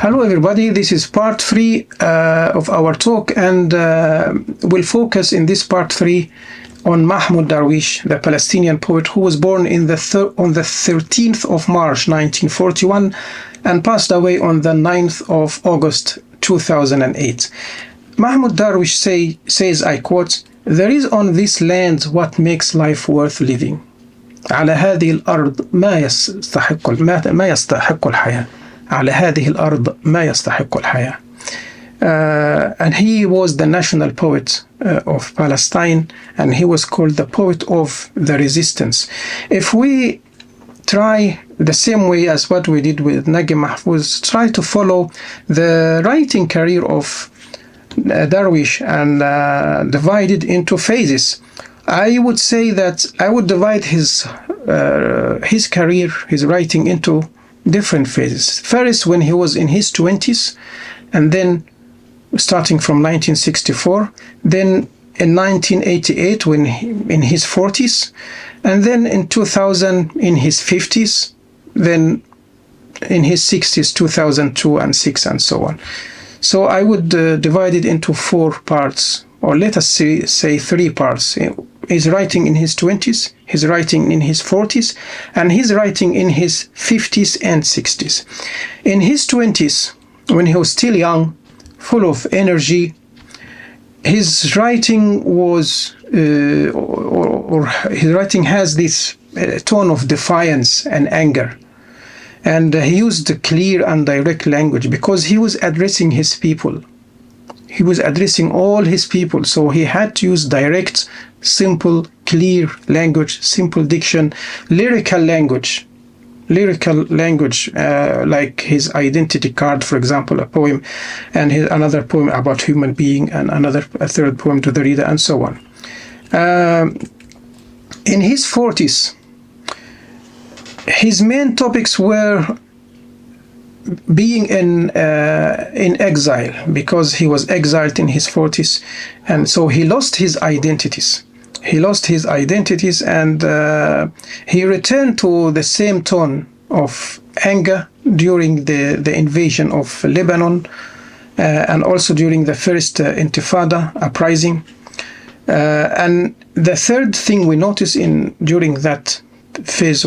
Hello everybody, this is part 3 of our talk, and we'll focus in this part 3 on Mahmoud Darwish, the Palestinian poet who was born on the 13th of March 1941 and passed away on the 9th of August 2008. Mahmoud Darwish says, I quote, "There is on this land what makes life worth living. على هذه الأرض ما يستحق الحياة. على هذه الأرض ما يستحق الحياة." And he was the national poet of Palestine, and he was called the poet of the resistance. If we try the same way as what we did with Nagi Mahfouz, try to follow the writing career of Darwish and divide it into phases, I would say that I would divide his career, his writing, into different phases. First, when he was in his 20s, and then starting from 1964, then in 1988 when in his 40s, and then in 2000 in his 50s, then in his 60s, 2002 and 6 and so on. So I would divide it into 4 parts, or let us say 3 parts. His writing in his 20s, his writing in his 40s, and his writing in his 50s and 60s. In his 20s, when he was still young, full of energy, his writing was, or his writing has this tone of defiance and anger. And he used clear and direct language because he was addressing his people. He was addressing all his people, so he had to use direct, simple, clear language, simple diction, lyrical language, like his identity card, for example, a poem, and another poem about human being, and a third poem to the reader, and so on. In his 40s, his main topics were being in exile, because he was exiled in his 40s, and so he lost his identities. And he returned to the same tone of anger during the invasion of Lebanon, and also during the first Intifada uprising. And the third thing we notice during that phase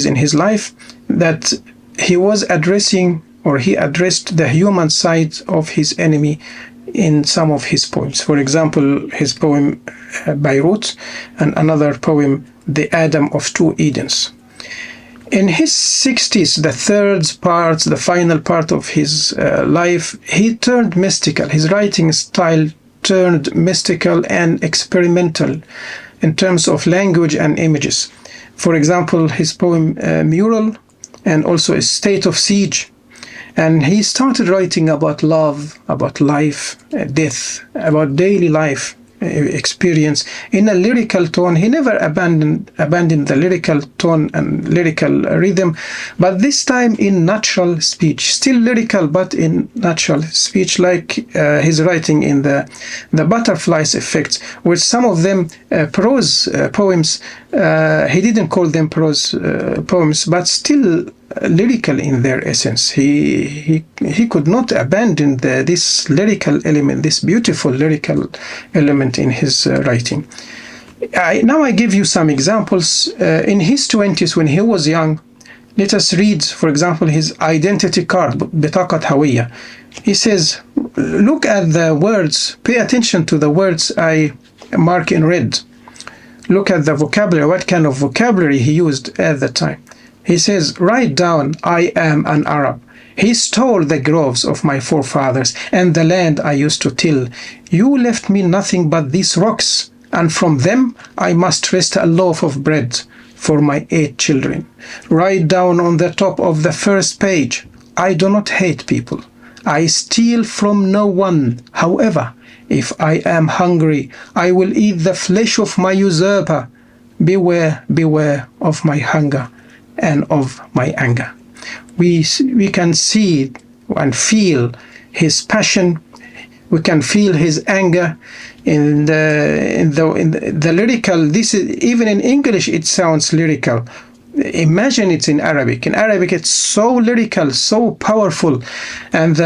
in his life, that he was he addressed the human side of his enemy in some of his poems. For example, his poem Beirut, and another poem, The Adam of Two Edens. In his 60s, the final part of his life, he turned mystical. His writing style turned mystical and experimental in terms of language and images. For example, his poem Mural, and also A State of Siege. And he started writing about love, about life, death, about daily life experience in a lyrical tone. He never abandoned the lyrical tone and lyrical rhythm, but this time in natural speech. Still lyrical, but in natural speech, like his writing in the Butterflies Effect, with some of them prose poems. He didn't call them prose poems, but still lyrical in their essence. He could not abandon this lyrical element, this beautiful lyrical element in his writing. Now I give you some examples. In his 20s, when he was young, let us read, for example, his identity card, بطاقة هوية. He says, look at the words, pay attention to the words I mark in red. Look at the vocabulary, what kind of vocabulary he used at the time. He says, write down, I am an Arab. He stole the groves of my forefathers and the land I used to till. You left me nothing but these rocks, and from them I must wrest a loaf of bread for my 8 children. Write down on the top of the first page, I do not hate people. I steal from no one. However, if I am hungry, I will eat the flesh of my usurper. Beware, beware of my hunger and of my anger. We can see and feel his passion. We can feel his anger in the lyrical. This is, even in English it sounds lyrical. imagine it in Arabic. In Arabic, it's so lyrical, so powerful. And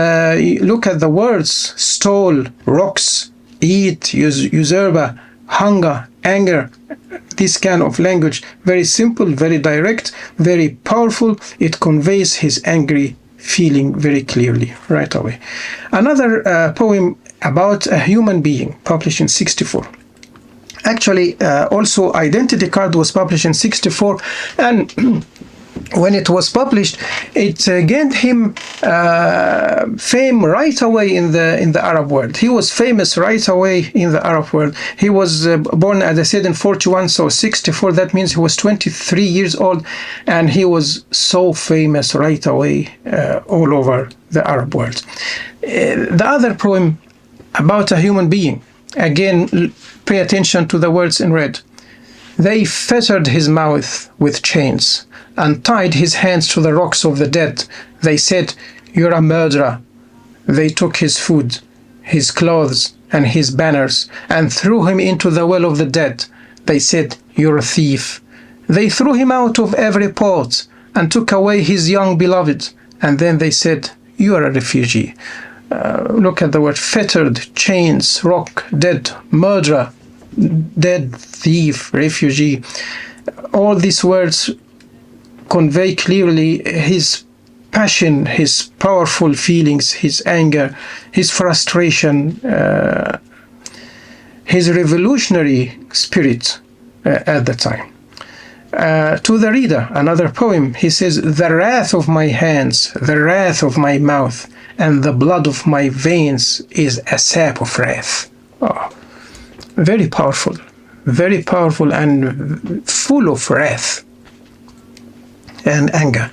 look at the words: stole, rocks, eat, usurper, hunger, anger. This kind of language, very simple, very direct, very powerful. It conveys his angry feeling very clearly right away. Another poem about a human being, published in 1964. Actually, also Identity Card was published in 1964, and when it was published, it gained him fame right away in the Arab world. He was famous right away in the Arab world. He was born, as I said, in 1941, so 1964. That means he was 23 years old, and he was so famous right away all over the Arab world. The other poem about a human being, again, pay attention to the words in red. They fettered his mouth with chains and tied his hands to the rocks of the dead. They said, "You're a murderer." They took his food, his clothes, and his banners, and threw him into the well of the dead. They said, "You're a thief." They threw him out of every port and took away his young beloved. And then they said, "You are a refugee." Look at the word: fettered, chains, rock, dead, murderer, dead, thief, refugee. All these words convey clearly his passion, his powerful feelings, his anger, his frustration, his revolutionary spirit at the time. To the reader, another poem, he says, "The wrath of my hands, the wrath of my mouth, and the blood of my veins is a sap of wrath." Oh, very powerful and full of wrath and anger.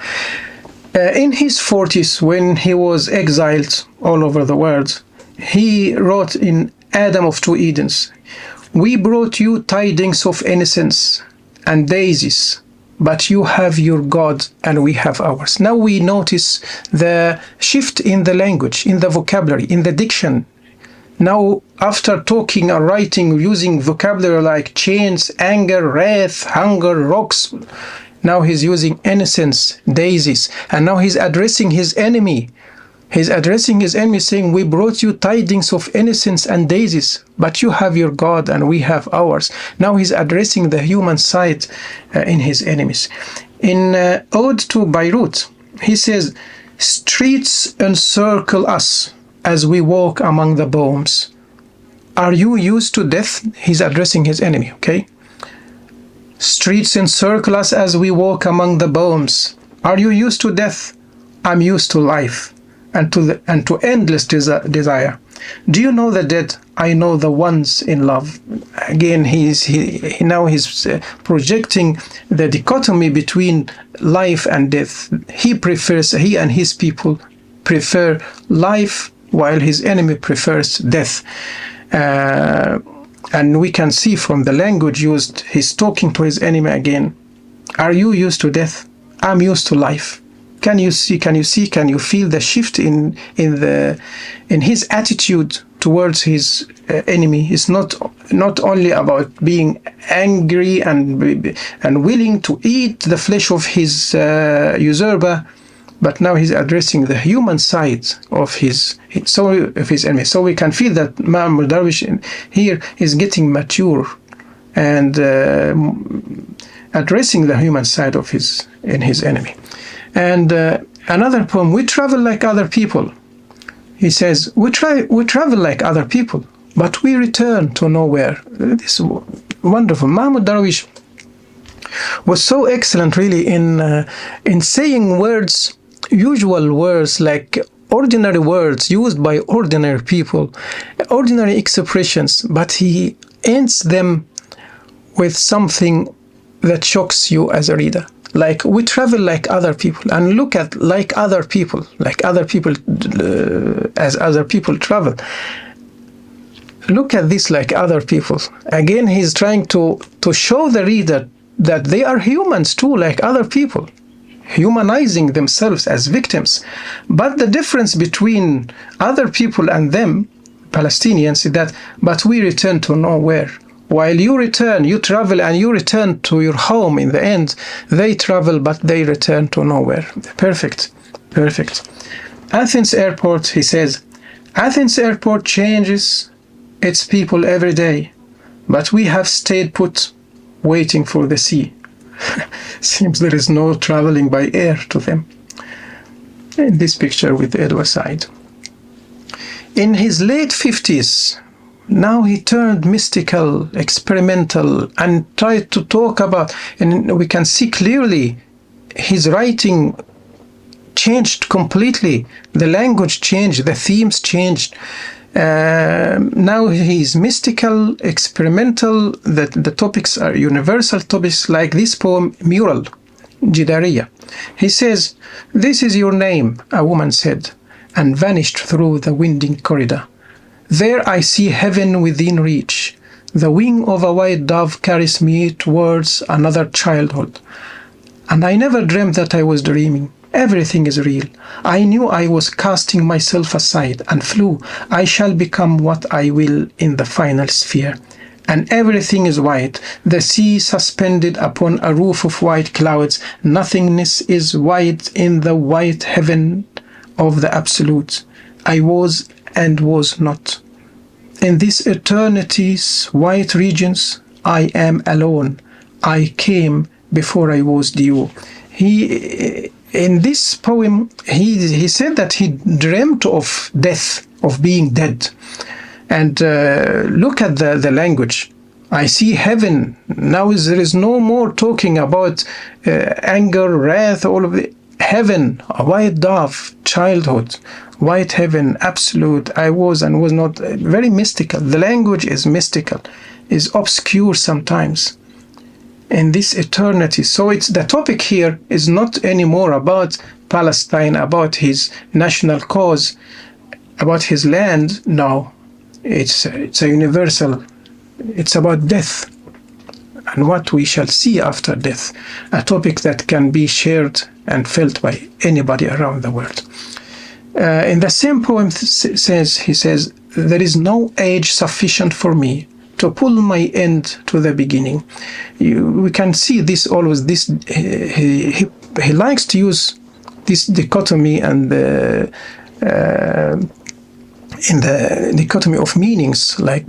In his 40s, when he was exiled all over the world, he wrote in Adam of Two Edens, "We brought you tidings of innocence and daisies, but you have your God and we have ours." Now we notice the shift in the language, in the vocabulary, in the diction. Now, after talking or writing using vocabulary like chains, anger, wrath, hunger, rocks, now he's using innocence, daisies, and now he's addressing his enemy. He's addressing his enemy, saying, "We brought you tidings of innocence and daisies, but you have your God and we have ours." Now he's addressing the human side in his enemies. In Ode to Beirut, he says, "Streets encircle us as we walk among the bombs. Are you used to death?" He's addressing his enemy, okay? "Streets encircle us as we walk among the bombs. Are you used to death? I'm used to life and to endless desire. Do you know the dead? I know the ones in love." Again, he's projecting the dichotomy between life and death. He and his people prefer life, while his enemy prefers death. And we can see from the language used, he's talking to his enemy again. "Are you used to death? I'm used to life." Can you feel the shift in his attitude towards his enemy? It's not only about being angry and willing to eat the flesh of his usurper, but now he's addressing the human side of his enemy. So we can feel that Mahmoud Darwish here is getting mature and addressing the human side of his enemy. And another poem, "We travel like other people." He says, we travel like other people, but we return to nowhere." This is wonderful. Mahmoud Darwish was so excellent, really, in saying words, usual words, like ordinary words used by ordinary people, ordinary expressions, but he ends them with something that shocks you as a reader. Like, we travel like other people, and look at like other people as other people travel. Look at this, like other people. Again, he's trying to show the reader that they are humans too, like other people, humanizing themselves as victims. But the difference between other people and them, Palestinians, is that, but we return to nowhere. While you travel and you return to your home in the end. They travel, but they return to nowhere. Perfect. Athens Airport, he says, Athens Airport changes its people every day, but we have stayed put, waiting for the sea. Seems there is no traveling by air to them. In this picture with Edward Said. In his late 50s, now he turned mystical, experimental, and tried to talk about, and we can see clearly his writing changed completely. The language changed, the themes changed. Now he's mystical, experimental, the topics are universal topics, like this poem, Mural, Jidariya. He says, "This is your name," a woman said, and vanished through the winding corridor. There I see heaven within reach. The wing of a white dove carries me towards another childhood. And I never dreamt that I was dreaming. Everything is real. I knew I was casting myself aside and flew. I shall become what I will in the final sphere. And everything is white. The sea suspended upon a roof of white clouds. Nothingness is white in the white heaven of the absolute. I was and was not. In this eternity's white regions, I am alone. I came before I was due. In this poem, he said that he dreamt of death, of being dead. And look at the language. I see heaven. Now there is no more talking about anger, wrath, all of it. Heaven, a white dove, childhood, white heaven, absolute, I was and was not. Very mystical. The language is mystical, is obscure sometimes. In this eternity. So it's the topic here is not anymore about Palestine, about his national cause, about his land. No, it's a universal. It's about death and what we shall see after death, a topic that can be shared and felt by anybody around the world. In the same poem he says, there is no age sufficient for me to pull my end to the beginning. We can see this always. He likes to use this dichotomy and in the dichotomy of meanings, like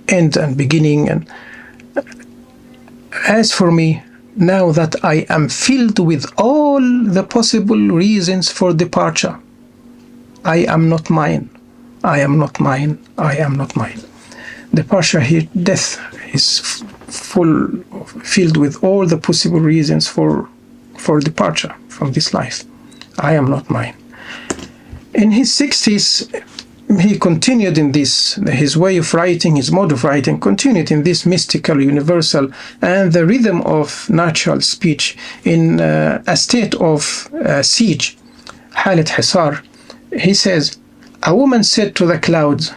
end and beginning. And as for me, now that I am filled with all the possible reasons for departure, I am not mine. I am not mine. I am not mine. Departure here, death, is filled with all the possible reasons for departure from this life. I am not mine. In his 60s, he continued in this, his way of writing, his mode of writing, continued in this mystical, universal, and the rhythm of natural speech in a state of siege, Halet Hisar. He says, a woman said to the clouds,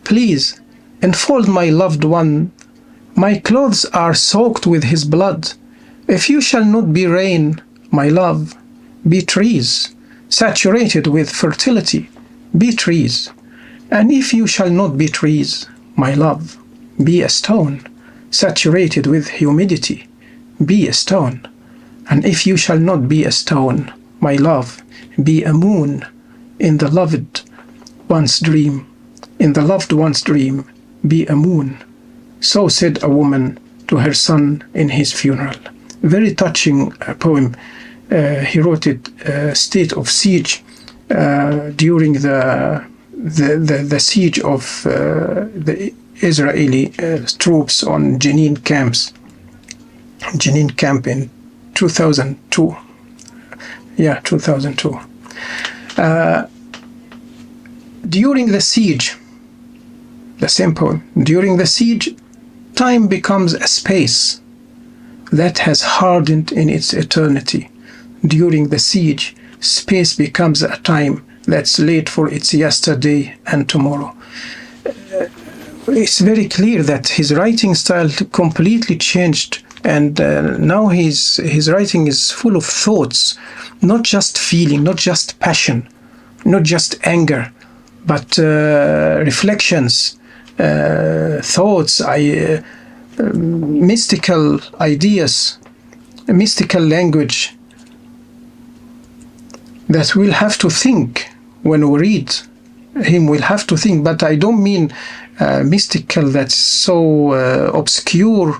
please, enfold my loved one. My clothes are soaked with his blood. If you shall not be rain, my love, be trees, saturated with fertility, be trees. And if you shall not be trees, my love, be a stone, saturated with humidity, be a stone. And if you shall not be a stone, my love, be a moon in the loved one's dream. In the loved one's dream, be a moon. So said a woman to her son in his funeral. Very touching poem. He wrote it state of siege during the siege of the Israeli troops on Jenin camps. Jenin camp in 2002. Yeah, 2002. During the siege, the same poem, during the siege, time becomes a space that has hardened in its eternity. During the siege, space becomes a time that's late for its yesterday and tomorrow. It's very clear that his writing style completely changed, and now his writing is full of thoughts, not just feeling, not just passion, not just anger, but reflections, thoughts. mystical ideas, a mystical language that we'll have to think when we read him. We'll have to think, but I don't mean mystical that's so obscure.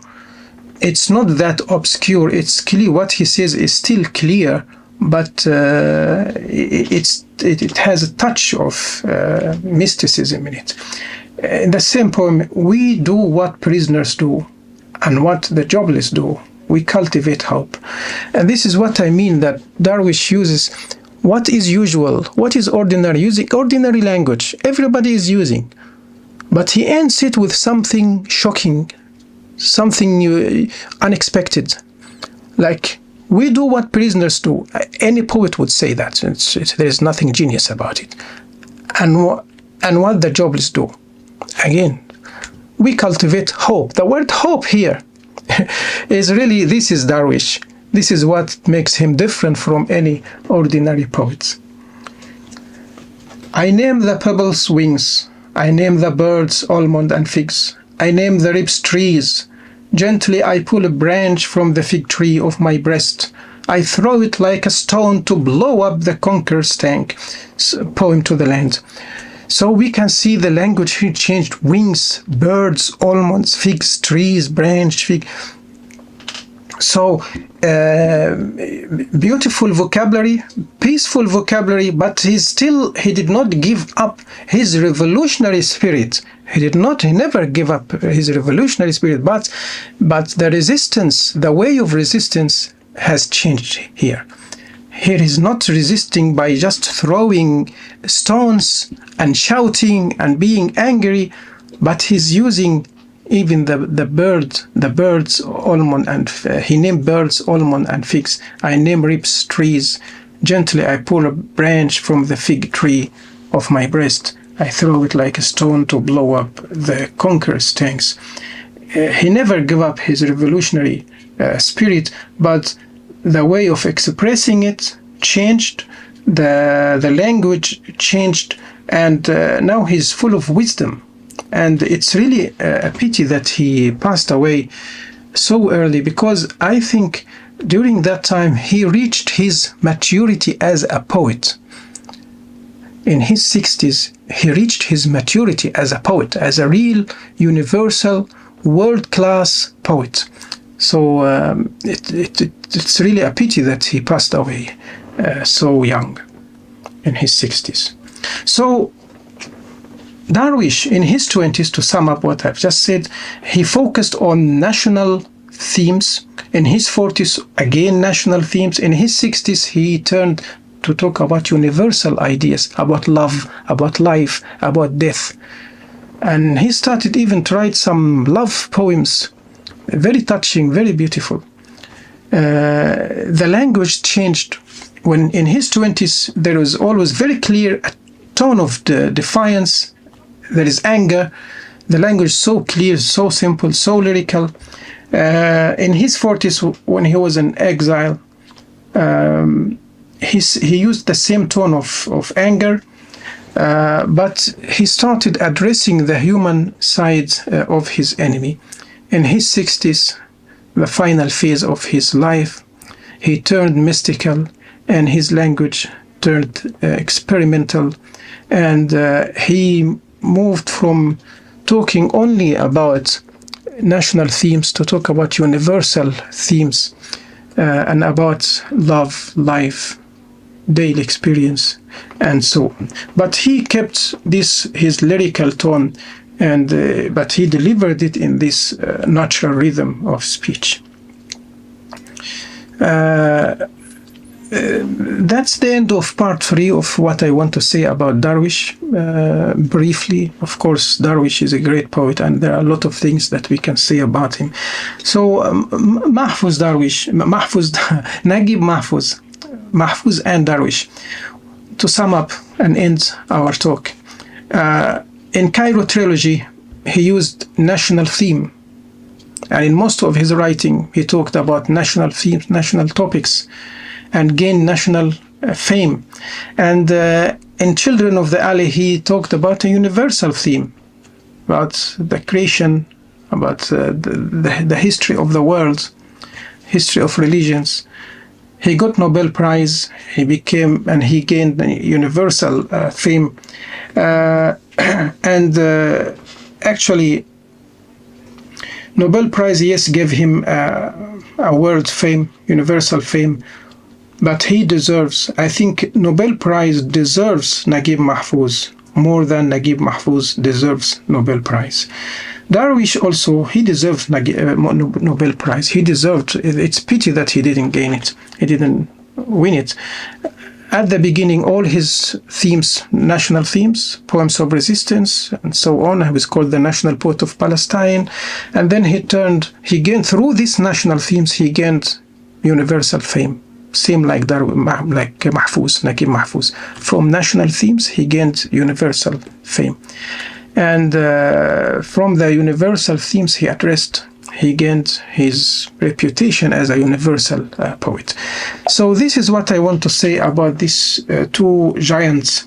It's not that obscure. It's clear. What he says is still clear, but it has a touch of mysticism in it. In the same poem, we do what prisoners do and what the jobless do. We cultivate hope. And this is what I mean, that Darwish uses what is usual, what is ordinary, using ordinary language. Everybody is using. But he ends it with something shocking, something new, unexpected. Like, we do what prisoners do. Any poet would say that. There is nothing genius about it. And what the jobless do. Again, we cultivate hope. The word hope here is really, this is Darwish. This is what makes him different from any ordinary poet. I name the pebbles wings. I name the birds almond and figs. I name the ribs trees. Gently I pull a branch from the fig tree of my breast. I throw it like a stone to blow up the conqueror's tank. Poem to the land. So we can see the language here changed. Wings, birds, almonds, figs, trees, branch, fig. So beautiful vocabulary, peaceful vocabulary, but he did not give up his revolutionary spirit. He never gave up his revolutionary spirit, but the resistance, the way of resistance has changed here. Here he's not resisting by just throwing stones and shouting and being angry, but he's using even the birds, almond, and he named birds, almond, and figs. I name ribs, trees. Gently I pull a branch from the fig tree of my breast. I throw it like a stone to blow up the conqueror's tanks. He never gave up his revolutionary spirit, but the way of expressing it changed, the language changed, and now he's full of wisdom. And it's really a pity that he passed away so early, because I think during that time he reached his maturity as a poet. In his 60s, he reached his maturity as a poet, as a real, universal, world-class poet. So it's really a pity that he passed away so young, in his 60s. So Darwish, in his 20s, to sum up what I've just said, he focused on national themes. In his 40s, again, national themes. In his 60s, he turned to talk about universal ideas, about love, about life, about death. And he started even to write some love poems, very touching, very beautiful. The language changed. When in his 20s, there was always very clear a tone of defiance. There is anger. The language is so clear, so simple, so lyrical. In his 40s, when he was in exile, he used the same tone of anger, but he started addressing the human side of his enemy. In his 60s, the final phase of his life, he turned mystical, and his language turned experimental, and he moved from talking only about national themes to talk about universal themes and about love, life, daily experience, and so on. But he kept his lyrical tone, and but he delivered it in this natural rhythm of speech. That's the end of part 3 of what I want to say about Darwish. Briefly, of course, Darwish is a great poet, and there are a lot of things that we can say about him. So, Mahfouz Darwish, Naguib Mahfouz and Darwish. To sum up and end our talk, in Cairo Trilogy, he used national theme, and in most of his writing, he talked about national themes, national topics, and gained national fame. And in Children of the Alley, he talked about a universal theme, about the creation about the history of the world, history of religions. He got Nobel Prize. He gained universal fame, and actually, Nobel Prize, yes, gave him a world fame, universal fame, but he deserves. I think Nobel Prize deserves Naguib Mahfouz more than Naguib Mahfouz deserves Nobel Prize. Darwish also, he deserved Nobel Prize. He deserved. It's pity that he didn't gain it. He didn't win it. At the beginning, all his themes, national themes, poems of resistance, and so on, he was called the national poet of Palestine. And then he gained, through these national themes, he gained universal fame. Same like Mahfouz, Naguib Mahfouz. From national themes, he gained universal fame. And from the universal themes he addressed, he gained his reputation as a universal poet. So this is what I want to say about these two giants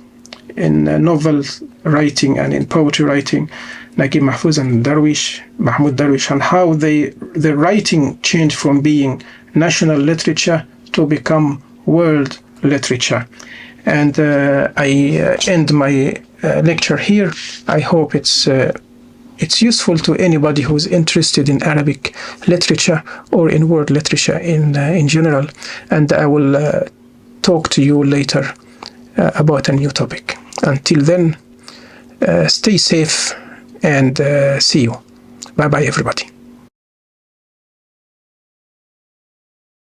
in novel writing and in poetry writing, Naguib Mahfouz and Mahmoud Darwish, and how the writing changed from being national literature to become world literature. And I end my lecture here. I hope it's useful to anybody who's interested in Arabic literature or in world literature in general. And I will talk to you later about a new topic. Until then, stay safe and see you. Bye bye, everybody.